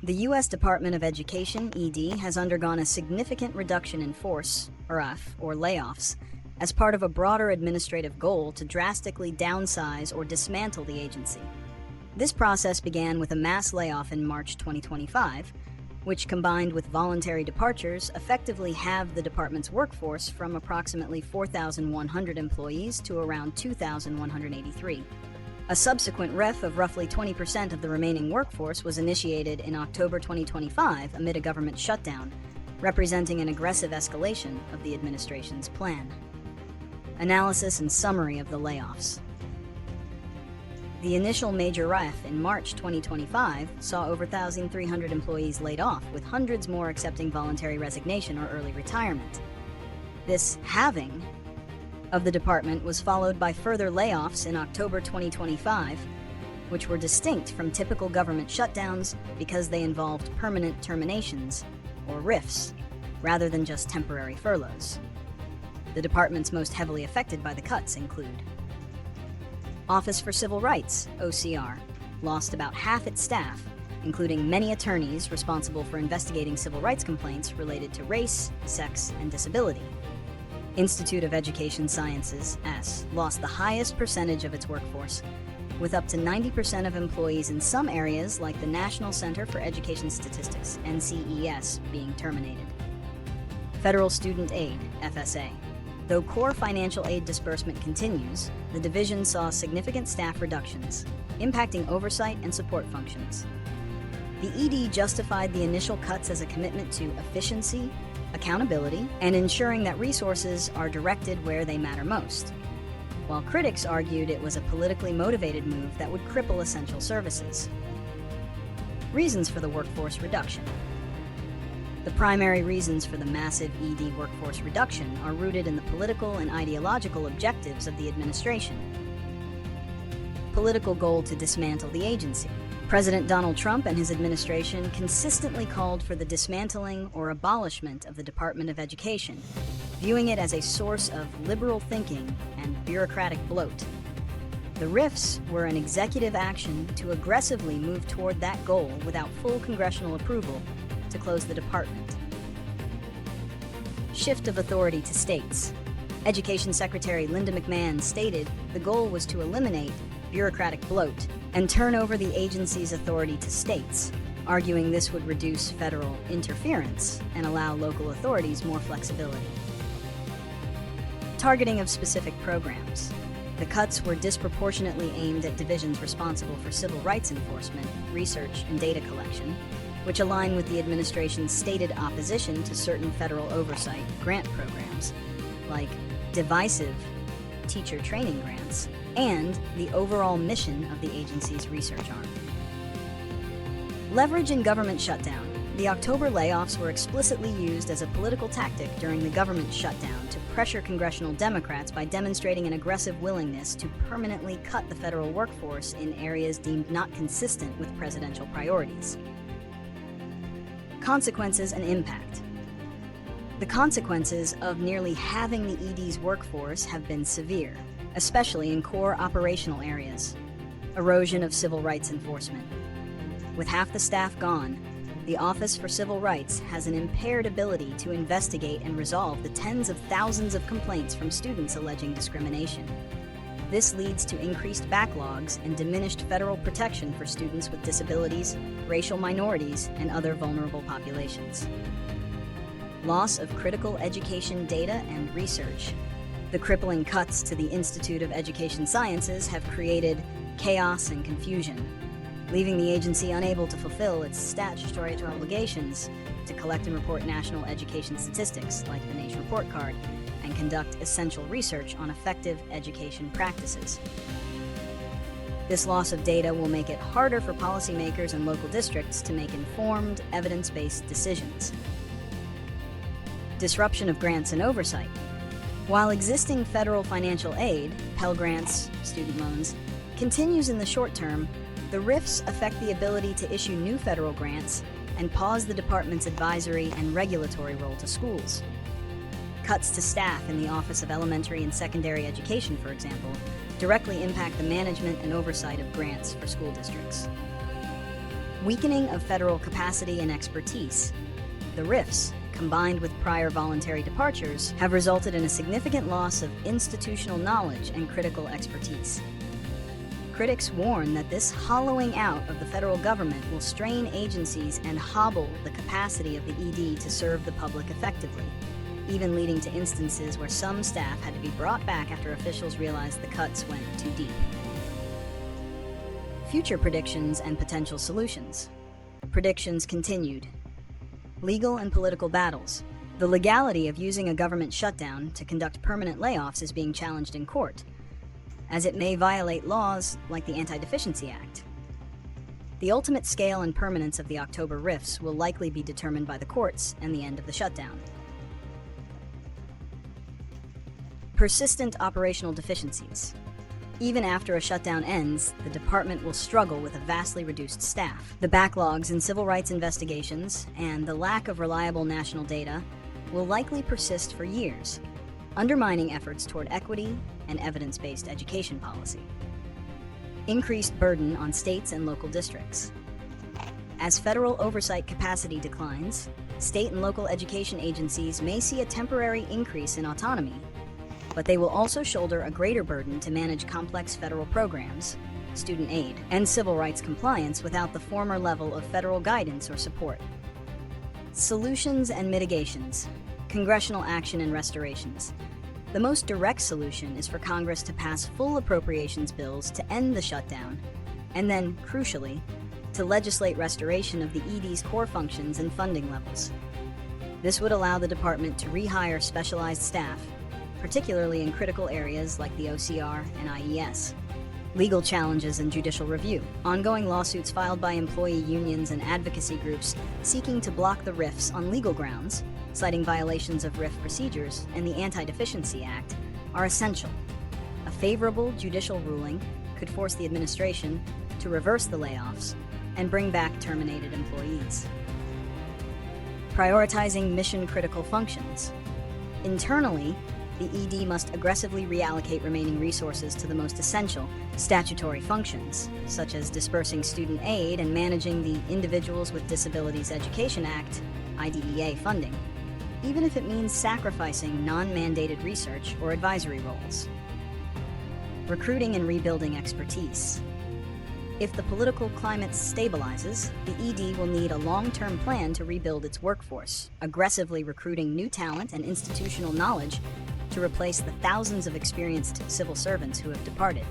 The U.S. Department of Education, ED, has undergone a significant reduction in force, or layoffs, as part of a broader administrative goal to drastically downsize or dismantle the agency. This process began with a mass layoff in March 2025, which, combined with voluntary departures, effectively halved the department's workforce from approximately 4,100 employees to around 2,183. A subsequent REF of roughly 20% of the remaining workforce was initiated in October 2025 amid a government shutdown, representing an aggressive escalation of the administration's plan. Analysis and summary of the layoffs. The initial major REF in March 2025 saw over 1,300 employees laid off, with hundreds more accepting voluntary resignation or early retirement. This halving of the department was followed by further layoffs in October 2025, which were distinct from typical government shutdowns because they involved permanent terminations, or RIFs, rather than just temporary furloughs. The departments most heavily affected by the cuts include Office for Civil Rights, OCR, lost about half its staff, including many attorneys responsible for investigating civil rights complaints related to race, sex, and disability. Institute of Education Sciences, lost the highest percentage of its workforce, with up to 90% of employees in some areas like the National Center for Education Statistics, NCES, being terminated. Federal Student Aid, FSA. Though core financial aid disbursement continues, the division saw significant staff reductions, impacting oversight and support functions. The ED justified the initial cuts as a commitment to efficiency, accountability, and ensuring that resources are directed where they matter most, while critics argued it was a politically motivated move that would cripple essential services. Reasons for the workforce reduction. The primary reasons for the massive ED workforce reduction are rooted in the political and ideological objectives of the administration. Political goal to dismantle the agency. President Donald Trump and his administration consistently called for the dismantling or abolishment of the Department of Education, viewing it as a source of liberal thinking and bureaucratic bloat. The RIFs were an executive action to aggressively move toward that goal without full congressional approval to close the department. Shift of authority to states. Education Secretary Linda McMahon stated the goal was to eliminate bureaucratic bloat and turn over the agency's authority to states, arguing this would reduce federal interference and allow local authorities more flexibility. Targeting of specific programs. The cuts were disproportionately aimed at divisions responsible for civil rights enforcement, research, and data collection, which align with the administration's stated opposition to certain federal oversight grant programs, like divisive teacher training grants, and the overall mission of the agency's research arm. Leverage in government shutdown. The October layoffs were explicitly used as a political tactic during the government shutdown to pressure congressional Democrats by demonstrating an aggressive willingness to permanently cut the federal workforce in areas deemed not consistent with presidential priorities. Consequences and impact. The consequences of nearly halving the ED's workforce have been severe, especially in core operational areas. Erosion of civil rights enforcement. With half the staff gone, the Office for Civil Rights has an impaired ability to investigate and resolve the tens of thousands of complaints from students alleging discrimination. This leads to increased backlogs and diminished federal protection for students with disabilities, racial minorities, and other vulnerable populations. Loss of critical education data and research. The crippling cuts to the Institute of Education Sciences have created chaos and confusion, leaving the agency unable to fulfill its statutory obligations to collect and report national education statistics, like the NAES report card, and conduct essential research on effective education practices. This loss of data will make it harder for policymakers and local districts to make informed, evidence-based decisions. Disruption of grants and oversight. While existing federal financial aid, Pell Grants, student loans, continues in the short term, the RIFs affect the ability to issue new federal grants and pause the department's advisory and regulatory role to schools. Cuts to staff in the Office of Elementary and Secondary Education, for example, directly impact the management and oversight of grants for school districts. Weakening of federal capacity and expertise. The RIFs, combined with prior voluntary departures, have resulted in a significant loss of institutional knowledge and critical expertise. Critics warn that this hollowing out of the federal government will strain agencies and hobble the capacity of the ED to serve the public effectively, even leading to instances where some staff had to be brought back after officials realized the cuts went too deep. Future predictions and potential solutions. Predictions continued. Legal and political battles. The legality of using a government shutdown to conduct permanent layoffs is being challenged in court, as it may violate laws like the Anti-Deficiency Act. The ultimate scale and permanence of the October rifts will likely be determined by the courts and the end of the shutdown. Persistent operational deficiencies. Even after a shutdown ends, the department will struggle with a vastly reduced staff. The backlogs in civil rights investigations and the lack of reliable national data will likely persist for years, undermining efforts toward equity and evidence-based education policy. Increased burden on states and local districts. As federal oversight capacity declines, state and local education agencies may see a temporary increase in autonomy, but they will also shoulder a greater burden to manage complex federal programs, student aid, and civil rights compliance without the former level of federal guidance or support. Solutions and mitigations. Congressional action and restorations. The most direct solution is for Congress to pass full appropriations bills to end the shutdown, and then, crucially, to legislate restoration of the ED's core functions and funding levels. This would allow the department to rehire specialized staff, particularly in critical areas like the OCR and IES. Legal challenges and judicial review. Ongoing lawsuits filed by employee unions and advocacy groups seeking to block the RIFs on legal grounds, citing violations of RIF procedures and the Anti-Deficiency Act, are essential. A favorable judicial ruling could force the administration to reverse the layoffs and bring back terminated employees. Prioritizing mission-critical functions. Internally, the ED must aggressively reallocate remaining resources to the most essential statutory functions, such as dispersing student aid and managing the Individuals with Disabilities Education Act, IDEA funding, even if it means sacrificing non-mandated research or advisory roles. Recruiting and rebuilding expertise. If the political climate stabilizes, the ED will need a long-term plan to rebuild its workforce, aggressively recruiting new talent and institutional knowledge to replace the thousands of experienced civil servants who have departed.